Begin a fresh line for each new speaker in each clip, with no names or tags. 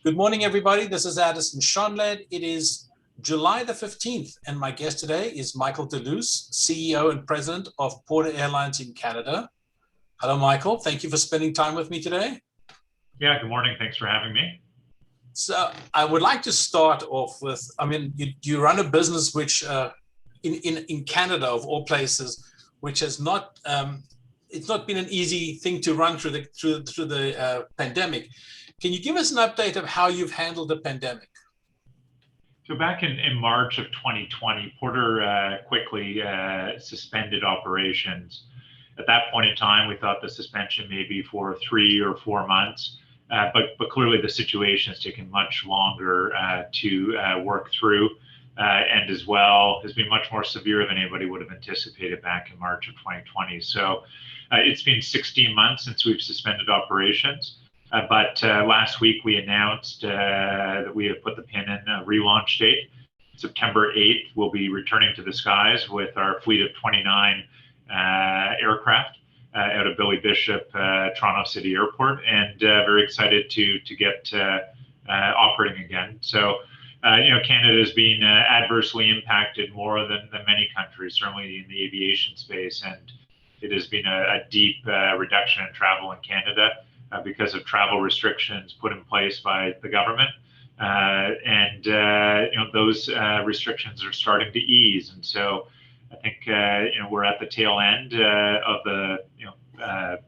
Good morning, everybody. This is Addison Shonled. It is July the 15th, and my guest today is Michael Deluce, CEO and President of Porter Airlines in Canada. Hello, Michael. Thank you for spending time with me today.
Yeah, good morning. Thanks for having me.
So I would like to start off with, you run a business which in Canada, of all places, which has not, it's not been an easy thing to run through the pandemic. Can you give us an update of how you've handled the pandemic?
So back in March of 2020, Porter quickly suspended operations. At that point in time, we thought the suspension may be for 3 or 4 months, but clearly the situation has taken much longer to work through, and as well has been much more severe than anybody would have anticipated back in March of 2020. So it's been 16 months since we've suspended operations. But last week we announced that we have put the pin in a relaunch date. September 8th, we'll be returning to the skies with our fleet of 29 aircraft out of Billy Bishop Toronto City Airport, and very excited to get operating again. So, Canada has been adversely impacted more than many countries, certainly in the aviation space, and it has been a deep reduction in travel in Canada. Because of travel restrictions put in place by the government, and those restrictions are starting to ease, and so I think we're at the tail end of the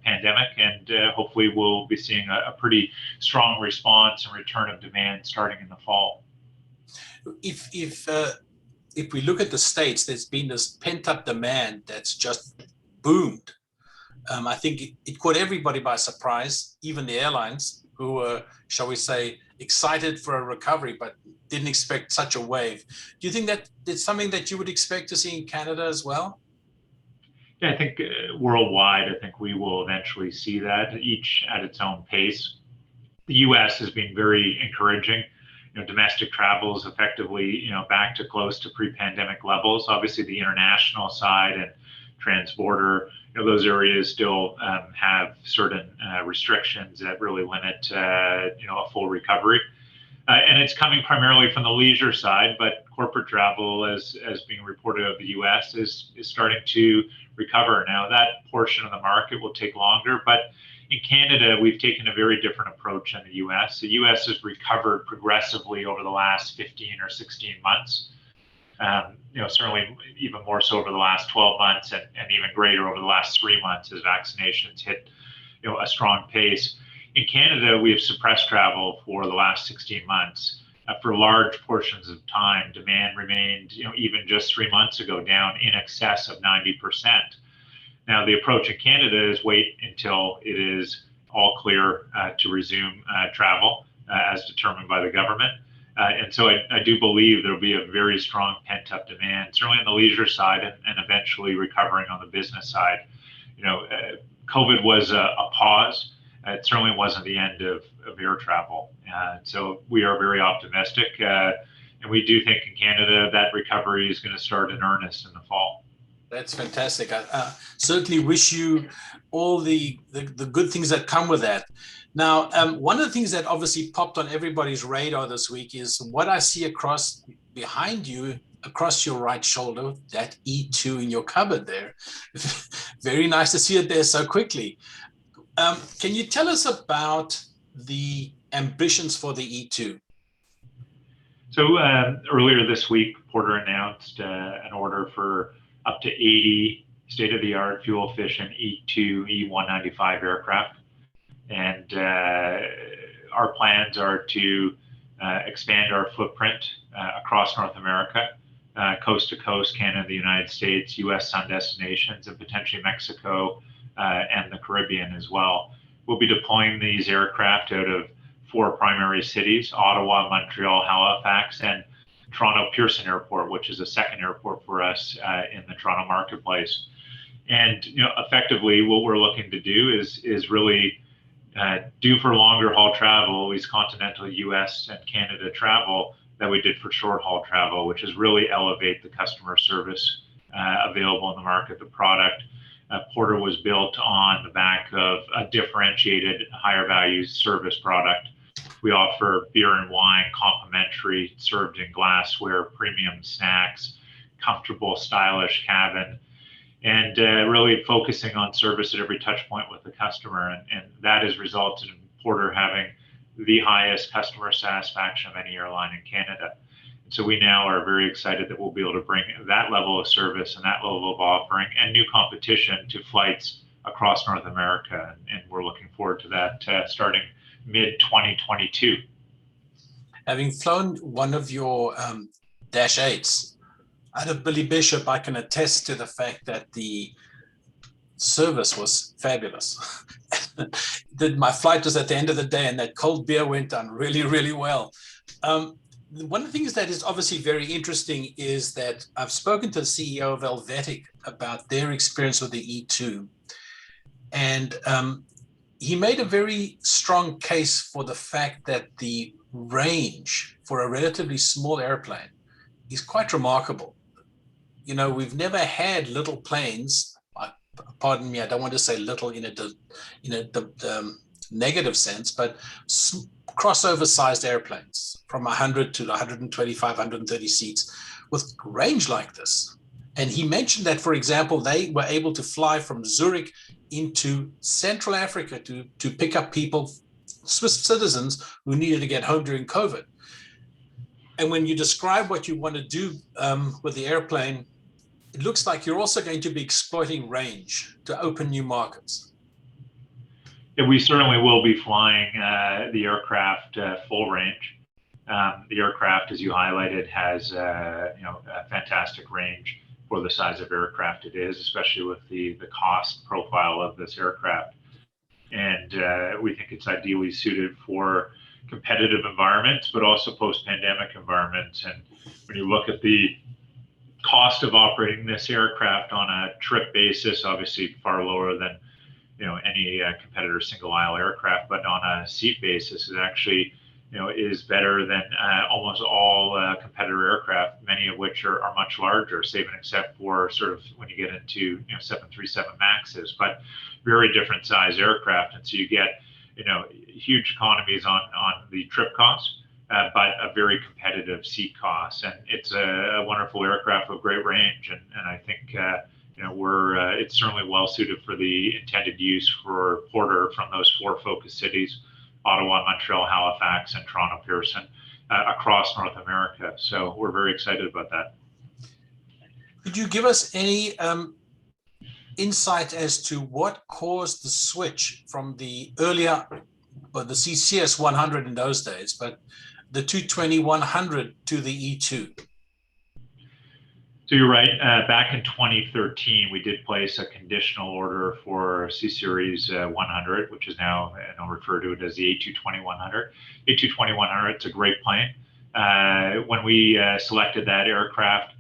pandemic, and hopefully we'll be seeing a pretty strong response and return of demand starting in the fall.
If we look at the States, there's been this pent-up demand that's just boomed. I think it caught everybody by surprise, even the airlines who were, shall we say, excited for a recovery, but didn't expect such a wave. Do you think that it's something that you would expect to see in Canada as well?
Yeah, I think worldwide, I think we will eventually see that, each at its own pace. The U.S. has been very encouraging. Domestic travel is effectively, back to close to pre-pandemic levels. Obviously, the international side and transborder, those areas still have certain restrictions that really limit, a full recovery. And it's coming primarily from the leisure side, but corporate travel, as being reported of the U.S., is starting to recover. Now, that portion of the market will take longer, but in Canada, we've taken a very different approach than the U.S. The U.S. has recovered progressively over the last 15 or 16 months. Certainly even more so over the last 12 months, and even greater over the last 3 months as vaccinations hit, a strong pace. In Canada, we have suppressed travel for the last 16 months. For large portions of time, demand remained, even just 3 months ago, down in excess of 90%. Now, the approach in Canada is wait until it is all clear to resume travel as determined by the government. And so I do believe there'll be a very strong pent-up demand, certainly on the leisure side, and eventually recovering on the business side. COVID was a pause. It certainly wasn't the end of air travel. So we are very optimistic, and we do think in Canada that recovery is going to start in earnest in the fall.
That's fantastic. I certainly wish you all the good things that come with that. Now, one of the things that obviously popped on everybody's radar this week is what I see behind you, across your right shoulder, that E2 in your cupboard there. Very nice to see it there so quickly. Can you tell us about the ambitions for the E2?
So earlier this week, Porter announced an order for up to 80 state-of-the-art fuel-efficient E2 E195 aircraft. And our plans are to expand our footprint across North America, coast to coast, Canada, the United States, U.S. sun destinations, and potentially Mexico and the Caribbean as well. We'll be deploying these aircraft out of 4 primary cities: Ottawa, Montreal, Halifax, and Toronto Pearson Airport, which is a second airport for us in the Toronto marketplace. And effectively, what we're looking to do is really do for longer haul travel, these continental U.S. and Canada travel that we did for short haul travel, which is really elevate the customer service available in the market. The product, Porter was built on the back of a differentiated, higher value service product. We offer beer and wine complimentary, served in glassware, premium snacks, comfortable, stylish cabin, and really focusing on service at every touch point with the customer. And that has resulted in Porter having the highest customer satisfaction of any airline in Canada. So we now are very excited that we'll be able to bring that level of service and that level of offering and new competition to flights across North America. And we're looking forward to that starting mid-2022.
Having flown one of your Dash 8s out of Billy Bishop, I can attest to the fact that the service was fabulous. My flight was at the end of the day, and that cold beer went down really, really well. One of the things that is obviously very interesting is that I've spoken to the CEO of Helvetic about their experience with the E2. And he made a very strong case for the fact that the range for a relatively small airplane is quite remarkable. You know, we've never had little planes, pardon me, I don't want to say little in a negative sense, but crossover sized airplanes from 100 to 125, 130 seats with range like this. And he mentioned that, for example, they were able to fly from Zurich into Central Africa to pick up people, Swiss citizens who needed to get home during COVID. And when you describe what you want to do with the airplane, it looks like you're also going to be exploiting range to open new markets.
Yeah, we certainly will be flying the aircraft full range. The aircraft, as you highlighted, has a fantastic range for the size of aircraft it is, especially with the cost profile of this aircraft. And we think it's ideally suited for competitive environments, but also post-pandemic environments. And when you look at the cost of operating this aircraft on a trip basis, obviously far lower than any competitor single aisle aircraft, but on a seat basis, it actually is better than almost all competitor aircraft, many of which are much larger, save and except for sort of when you get into 737 Maxes, but very different size aircraft. And so you get huge economies on the trip costs, but a very competitive seat cost. And it's a wonderful aircraft with great range. And I think it's certainly well suited for the intended use for Porter from those 4 focus cities: Ottawa, Montreal, Halifax, and Toronto Pearson, across North America. So we're very excited about that.
Could you give us any insight as to what caused the switch from the earlier, the CCS 100 in those days, but the 220-100 to the E2?
So you're right. Back in 2013, we did place a conditional order for C-Series 100, which is now, and I'll refer to it as the A220-100. A220-100, it's a great plane. When we selected that aircraft,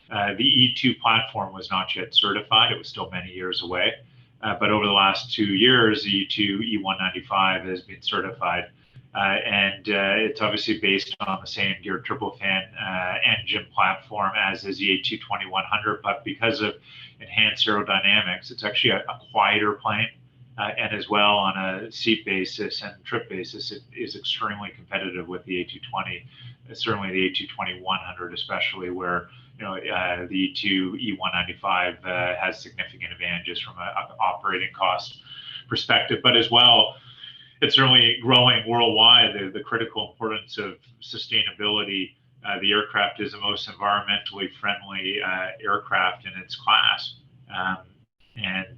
the E2 platform was not yet certified. It was still many years away. But over the last 2 years, the E2 E195 has been certified. And it's obviously based on the same geared turbofan engine platform as is the A220-100, but because of enhanced aerodynamics, it's actually a quieter plane. And as well, on a seat basis and trip basis, it is extremely competitive with the A220, certainly the A220-100, especially where the E2 E195 has significant advantages from an operating cost perspective, but as well, it's certainly growing worldwide, the critical importance of sustainability. The aircraft is the most environmentally friendly aircraft in its class. And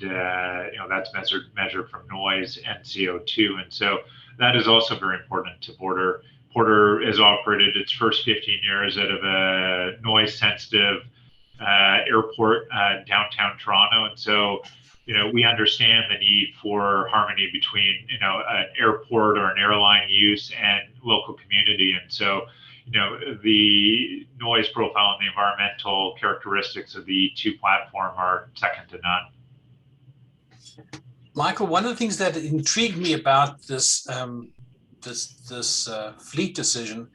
that's measured from noise and CO2. And so that is also very important to Porter. Porter has operated its first 15 years out of a noise-sensitive airport, downtown Toronto. And so we understand the need for harmony between, an airport or an airline use and local community. And so, the noise profile and the environmental characteristics of the E2 platform are second to none.
Michael, one of the things that intrigued me about this fleet decision,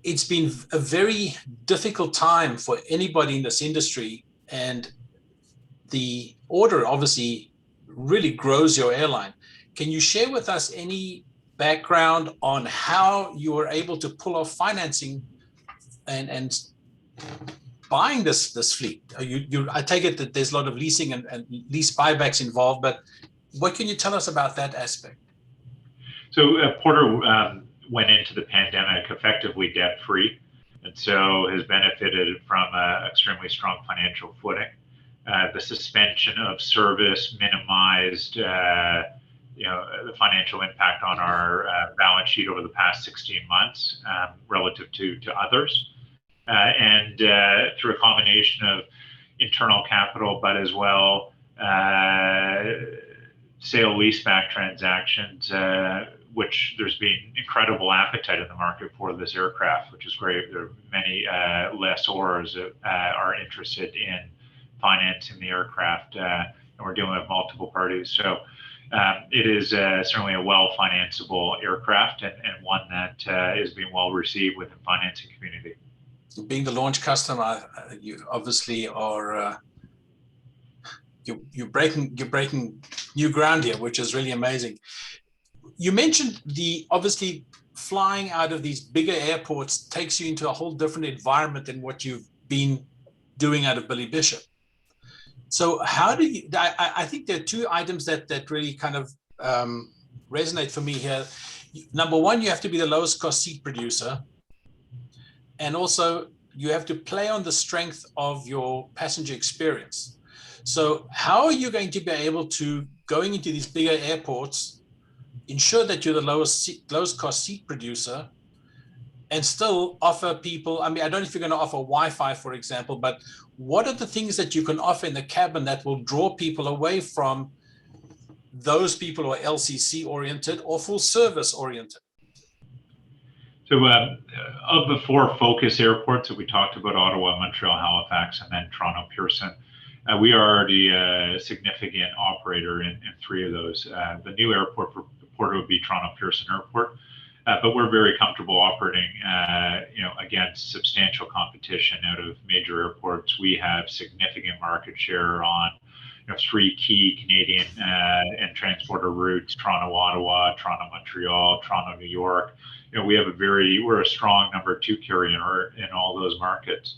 it's been a very difficult time for anybody in this industry, and the order obviously really grows your airline. Can you share with us any background on how you were able to pull off financing and buying this fleet. I take it that there's a lot of leasing and lease buybacks involved, but what can you tell us about that aspect?
So Porter went into the pandemic effectively debt-free, and so has benefited from an extremely strong financial footing. The suspension of service minimized the financial impact on our balance sheet over the past 16 months relative to others. And through a combination of internal capital, but as well sale leaseback transactions, which there's been incredible appetite in the market for this aircraft, which is great. There are many lessors that are interested in financing the aircraft, and we're dealing with multiple parties. So it is certainly a well-financeable aircraft and one that is being well received within the financing community.
Being the launch customer, you obviously are you're breaking new ground here, which is really amazing. You mentioned obviously flying out of these bigger airports takes you into a whole different environment than what you've been doing out of Billy Bishop. So how do you? I think there are two items that really kind of resonate for me here. Number one, you have to be the lowest cost seat producer. And also, you have to play on the strength of your passenger experience. So how are you going to be able to, going into these bigger airports, ensure that you're the lowest cost seat producer and still offer people, I mean, I don't know if you're going to offer Wi-Fi, for example, but what are the things that you can offer in the cabin that will draw people away from those people who are LCC oriented or full service oriented?
So of the four focus airports that we talked about, Ottawa, Montreal, Halifax, and then Toronto, Pearson, we are already a significant operator in three of those. The new airport for Porter would be Toronto Pearson Airport, but we're very comfortable operating against substantial competition out of major airports. We have significant market share on three key Canadian and transporter routes: Toronto, Ottawa, Toronto, Montreal, Toronto, New York. We're a strong number two carrier in all those markets.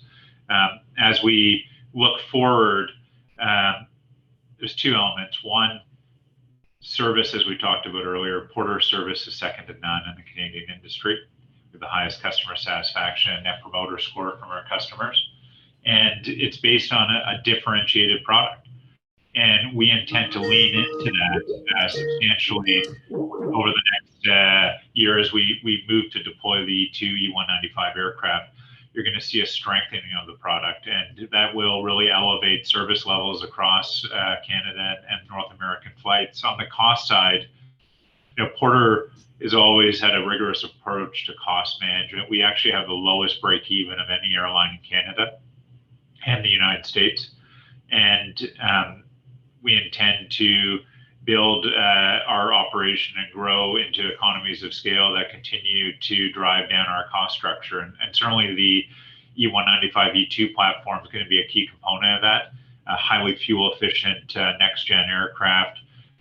As we look forward, there's two elements. One, service, as we talked about earlier. Porter service is second to none in the Canadian industry. We have the highest customer satisfaction and net promoter score from our customers, and it's based on a differentiated product. And we intend to lean into that substantially over the next year as we move to deploy the E2 E195 aircraft. You're going to see a strengthening of the product, and that will really elevate service levels across Canada and North American flights. On the cost side, Porter has always had a rigorous approach to cost management. We actually have the lowest break even of any airline in Canada and the United States, and we intend to build our operation and grow into economies of scale that continue to drive down our cost structure. And certainly the E195 E2 platform is going to be a key component of that. A highly fuel efficient next gen aircraft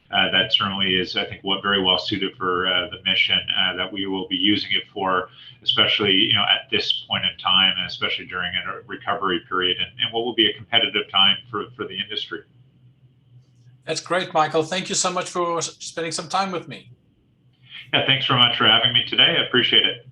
that certainly is, I think, very well suited for the mission that we will be using it for, especially at this point in time, and especially during a recovery period and what will be a competitive time for the industry.
That's great, Michael. Thank you so much for spending some time with me.
Yeah, thanks very much for having me today. I appreciate it.